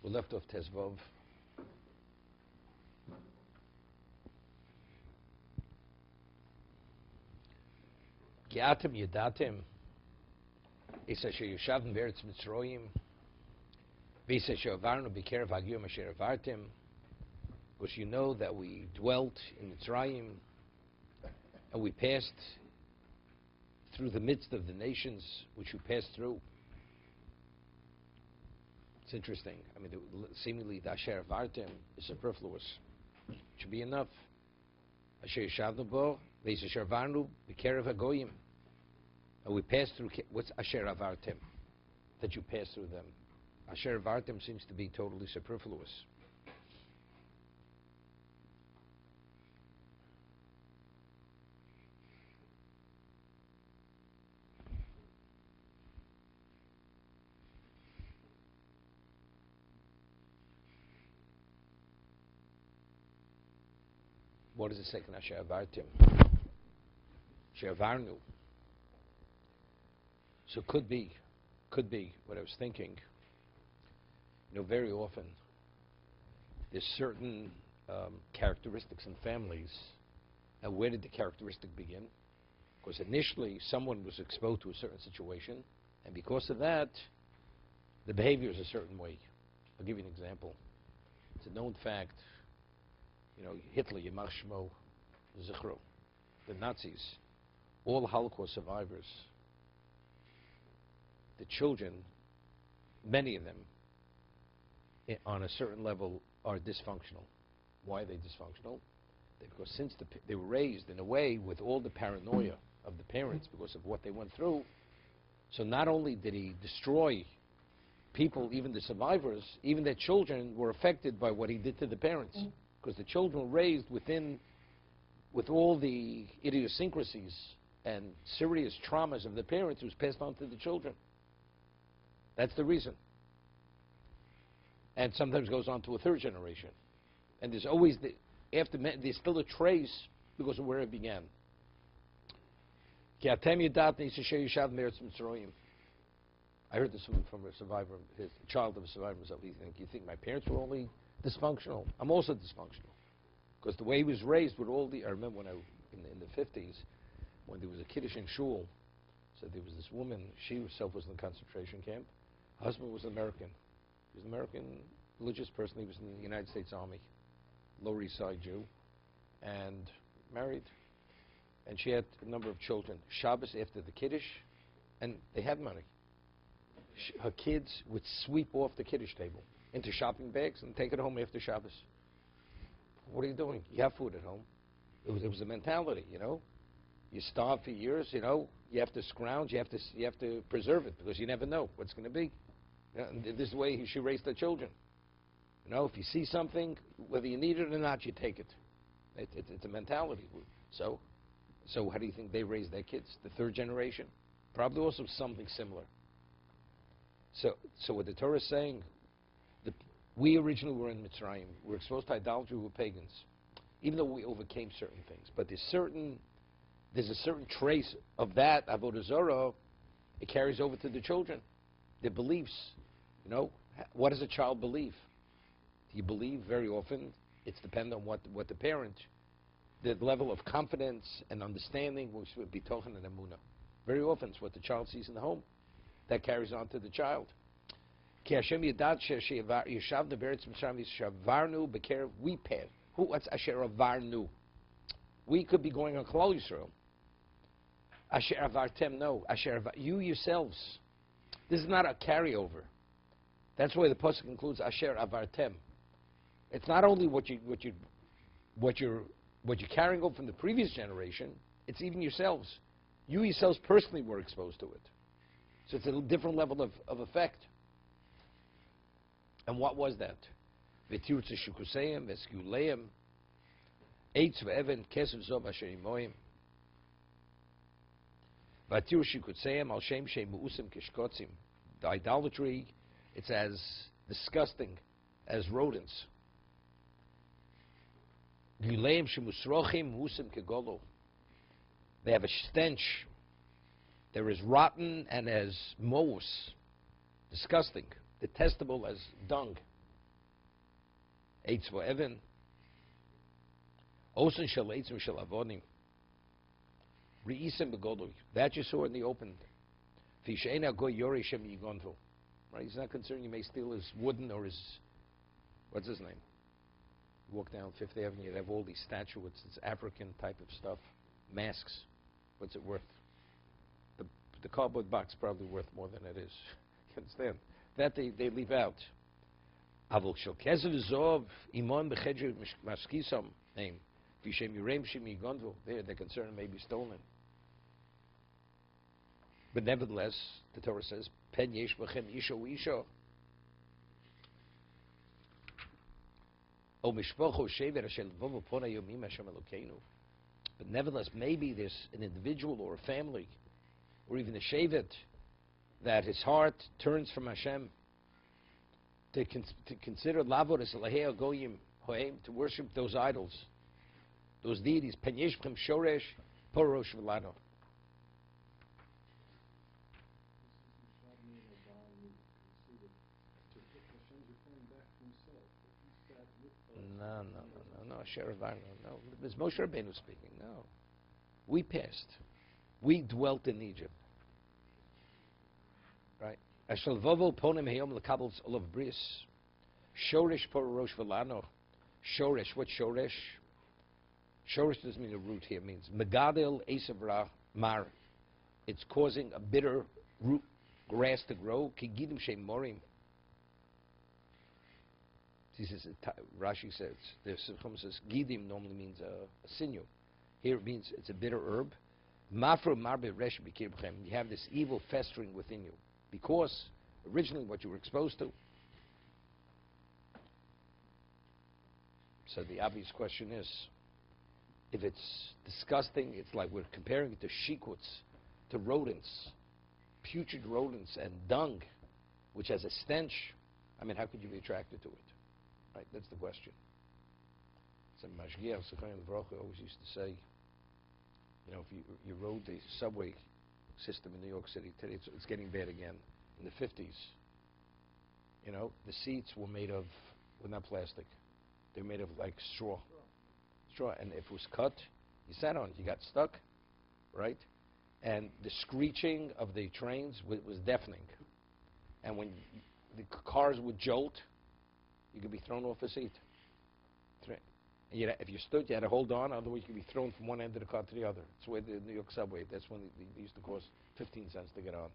We left off Tezvov. Giatim Yedatim. Isa Sheyushavim Beretz Mitzroyim. Visa Shevarnu B'Kerev Hagyom Asher Avartim. Because you know that we dwelt in Mitzrayim and we passed through the midst of the nations which we passed through. It's interesting. I mean, seemingly the Asher Avartim is superfluous. It should be enough. Asher Yishavnu Bo, Visa Shevarnu B'Kerev Hagoyim. And we passed through, what's Asher Avartim? That you pass through them. Asher Avartim seems to be totally superfluous. What is the second Asher Avartim? Asher Avarnu. So could be what I was thinking. You know, very often there's certain characteristics in families. And where did the characteristic begin? Because initially someone was exposed to a certain situation, and because of that, the behavior is a certain way. I'll give you an example. It's a known fact. You know, Hitler, Yamach Shmo, Zichro, the Nazis, all Holocaust survivors, the children, many of them, on a certain level, are dysfunctional. Why are they dysfunctional? Because since they were raised in a way with all the paranoia of the parents because of what they went through, so not only did he destroy people, even the survivors, even their children were affected by what he did to the parents. Because the children were raised with all the idiosyncrasies and serious traumas of the parents, it was passed on to the children. That's the reason. And sometimes goes on to a third generation. And there's always, there's still a trace because of where it began. I heard this from a survivor, his child of a survivor himself. You think my parents were only dysfunctional? I'm also dysfunctional. Because the way he was raised with all the, I remember when in the 50s, when there was a Kiddush in shul, so there was this woman, she herself was in the concentration camp. Her husband was American. He was an American religious person. He was in the United States Army, Lower East Side Jew, and married. And she had a number of children. Shabbos after the Kiddush, and they had money. Her kids would sweep off the Kiddush table into shopping bags and take it home after Shabbos. What are you doing? You have food at home. It was a mentality, you know. You starve for years, you know. You have to scrounge. You have to preserve it because you never know what's going to be. You know, and this is the way she raised her children. You know, if you see something, whether you need it or not, you take it. It's a mentality. So how do you think they raised their kids? The third generation, probably also something similar. So what the Torah is saying, we originally were in Mitzrayim. We were exposed to idolatry. We were pagans, even though we overcame certain things. But there's a certain trace of that avodah zarah. It carries over to the children, their beliefs. You know, what does a child believe? Do you believe? Very often, it's dependent on what the parent, the level of confidence and understanding, which would be tochen and emunah. Very often, it's what the child sees in the home that carries on to the child. We passed. What's Asher Avarnu? We could be going on Klal Yisrael. Asher Avartem, no. You yourselves. This is not a carryover. That's why the pasuk includes Asher Avartem. It's not only what you're carrying over from the previous generation. It's even yourselves. You yourselves personally were exposed to it. So it's a different level of effect. And what was that? V'tirutz shukuseim, v'skuleim, eitz v'even, kesef zov asher imoim. V'tirutz shukuseim, al shem shem mu'usim kishkotzim. The idolatry, it's as disgusting as rodents. Guleim shemusrochim mu'usim kegolo. They have a stench. They're as rotten and as moos, disgusting, detestable as dung. Eitz vo Evan. Osen shel eitzim shel avonim. Reisim begodui. That you saw in the open. Fisheina goy yori shem yigonvu. Right? He's not concerned you may steal his wooden or his, what's his name? You walk down Fifth Avenue, you have all these statuettes. It's African type of stuff. Masks. What's it worth? The cardboard box probably worth more than it is. You understand? That they leave out. Avol shel kezev zov imon bechedju maskisam name. Vishem yurem shem yigonvu. They're concerned it may be stolen. But nevertheless, the Torah says, "Pen yesh b'chem isho isho." O mishpocho shevet asher levovo pona yomim Hashem Elokeinu. But nevertheless, maybe there's an individual or a family, or even a shevet, that his heart turns from Hashem to consider lavod as lahei goyim hoim, to worship those idols, those deities. Pen yesh b'chem shoresh porosh v'lano. No. No. There's Moshe Rabbeinu speaking. No. We passed. We dwelt in Egypt. Right? Ashal vovo ponim hayom lekabels olav bris. Shoresh porosh v'lano. Shoresh. What shoresh? Shoresh doesn't mean a root here. It means megadel esavra mar. It's causing a bitter root grass to grow. Kigidim shem morim. He says, Rashi says, the Chum says, Gidim normally means a sinew. Here it means it's a bitter herb. Mafro marbe resh b'kirbchem. You have this evil festering within you. Because originally what you were exposed to. So the obvious question is, if it's disgusting, it's like we're comparing it to shikuts, to rodents, putrid rodents and dung, which has a stench. I mean, how could you be attracted to it? Right, that's the question. So Mashgiach Sechayim V'rocha always used to say, you know, if you rode the subway system in New York City today, it's getting bad again. In the 50s, you know, the seats were made of, well, not plastic. They were made of like straw. And if it was cut, you sat on it, you got stuck, right? And the screeching of the trains was deafening. And when the cars would jolt, you could be thrown off a seat. And if you stood, you had to hold on, otherwise you could be thrown from one end of the car to the other. That's the way the New York subway, that's when they used to cost 15 cents to get on.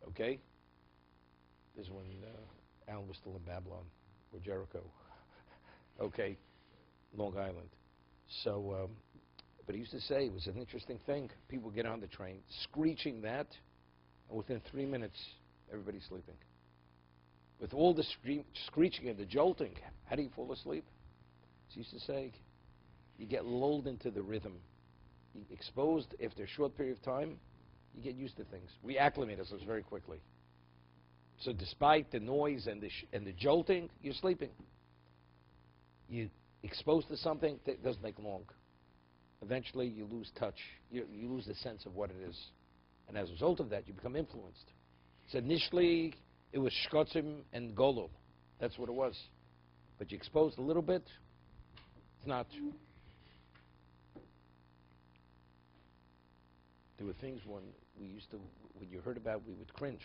Okay? This is when Alan was still in Babylon, or Jericho. Okay? Long Island. So, but he used to say it was an interesting thing. People get on the train, screeching that, and within 3 minutes, everybody's sleeping. With all the screeching and the jolting, how do you fall asleep? He used to say, you get lulled into the rhythm. Exposed after a short period of time, you get used to things. We acclimate ourselves very quickly. So despite the noise and the jolting, you're sleeping. You exposed to something that doesn't take long. Eventually, you lose touch. You lose the sense of what it is. And as a result of that, you become influenced. So initially, it was shkotzim and golul. That's what it was. But you exposed a little bit, it's not. There were things when you heard about, we would cringe.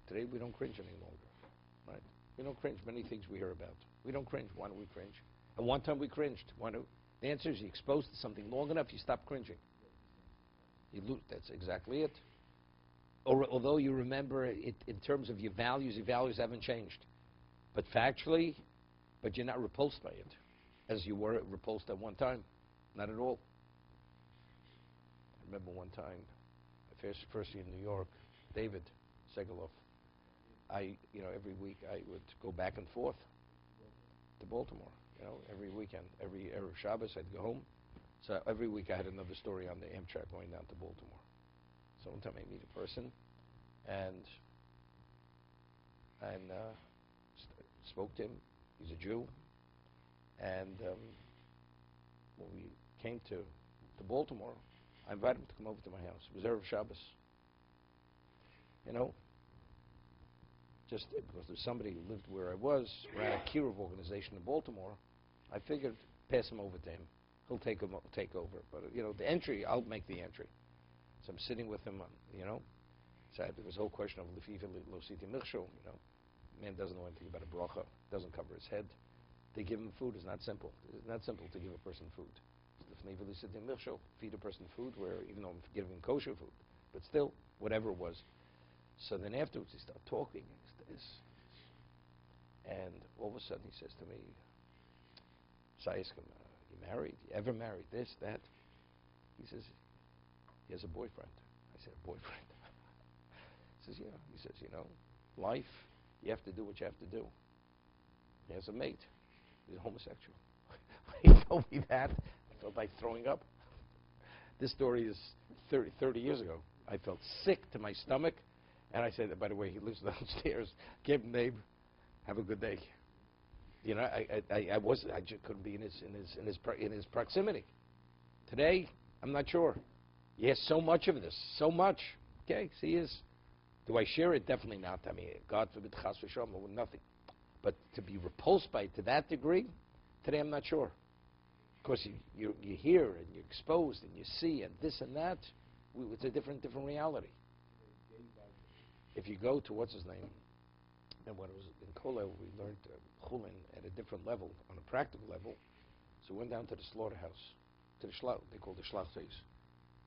Today we don't cringe any longer, right? We don't cringe. Many things we hear about. We don't cringe. Why don't we cringe? At one time we cringed. The answer is you exposed to something long enough, you stop cringing. You lose. That's exactly it. Although you remember it in terms of your values haven't changed. But factually, but you're not repulsed by it, as you were repulsed at one time. Not at all. I remember one time, first year in New York, David Segalov, every week I would go back and forth to Baltimore. Every weekend, every Erev Shabbos I'd go home. So every week I had another story on the Amtrak going down to Baltimore. So one time I meet a person, and spoke to him. He's a Jew, and when we came to Baltimore, I invited him to come over to my house. It was Erev Shabbos. Just because there's somebody who lived where I was, ran a Kiruv organization in Baltimore, I figured pass him over to him. He'll take over. But, the entry, I'll make the entry. So I'm sitting with him, So there was a whole question of Lefifa Lo Siti Milchshul, Man doesn't know anything about a bracha, doesn't cover his head. To give him food is not simple. It's not simple to give a person food. Lefifa Lo Siti Milchshul, feed a person food, where even though I'm giving him kosher food, but still, whatever it was. So then afterwards, he started talking. And all of a sudden, he says to me, Sayiskim, you married? You ever married? This, that? He says, he has a boyfriend. I said, a boyfriend? He says, yeah. He says, life, you have to do what you have to do. He has a mate. He's a homosexual. When he told me that, I felt like throwing up. This story is 30 years ago. I felt sick to my stomach. And I said, by the way, he lives downstairs. Gave him name. Have a good day. I just couldn't be in his proximity. Today, I'm not sure. He has so much of this, so much. Okay, so he is. Do I share it? Definitely not. I mean, God forbid, chas v'shalom, nothing. But to be repulsed by it to that degree, today I'm not sure. Of course, you hear and you're exposed and you see and this and that. It's a different reality. If you go to what's his name, and when it was in Kollel, we learned chulin at a different level, on a practical level. So we went down to the slaughterhouse, to the they call the shlachtes,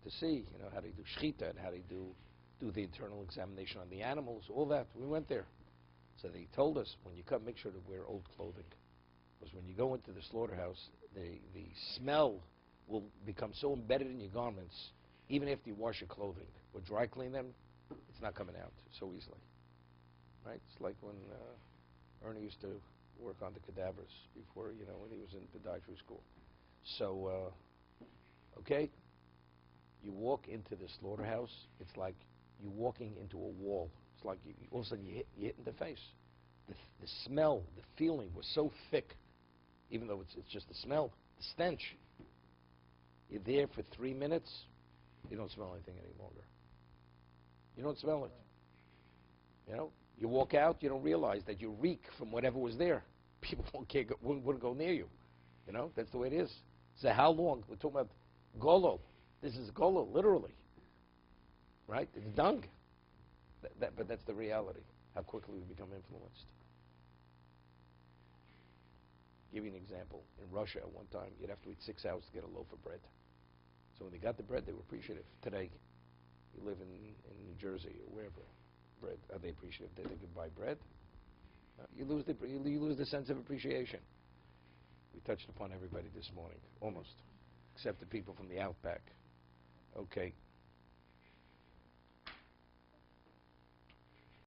to see, how they do shchita and how they do the internal examination on the animals, all that. We went there. So they told us, when you come, make sure to wear old clothing. Because when you go into the slaughterhouse, the smell will become so embedded in your garments, even after you wash your clothing or dry clean them, it's not coming out so easily. Right? It's like when Ernie used to work on the cadavers before, when he was in podiatry school. So, okay, you walk into the slaughterhouse, it's like you're walking into a wall. It's like all of a sudden you hit in the face. The smell, the feeling was so thick, even though it's just the smell, the stench. You're there for 3 minutes, you don't smell anything any longer. You don't smell it. You walk out, you don't realize that you reek from whatever was there. People wouldn't go near you. That's the way it is. So how long? We're talking about golo. This is golo, literally. Right? It's dung. But that's the reality. How quickly we become influenced. Give you an example. In Russia, at one time, you'd have to wait 6 hours to get a loaf of bread. So when they got the bread, they were appreciative. Today, you live in New Jersey or wherever. Bread, are they appreciative that they can buy bread? No, you lose the sense of appreciation. We touched upon everybody this morning, almost, except the people from the outback. Okay,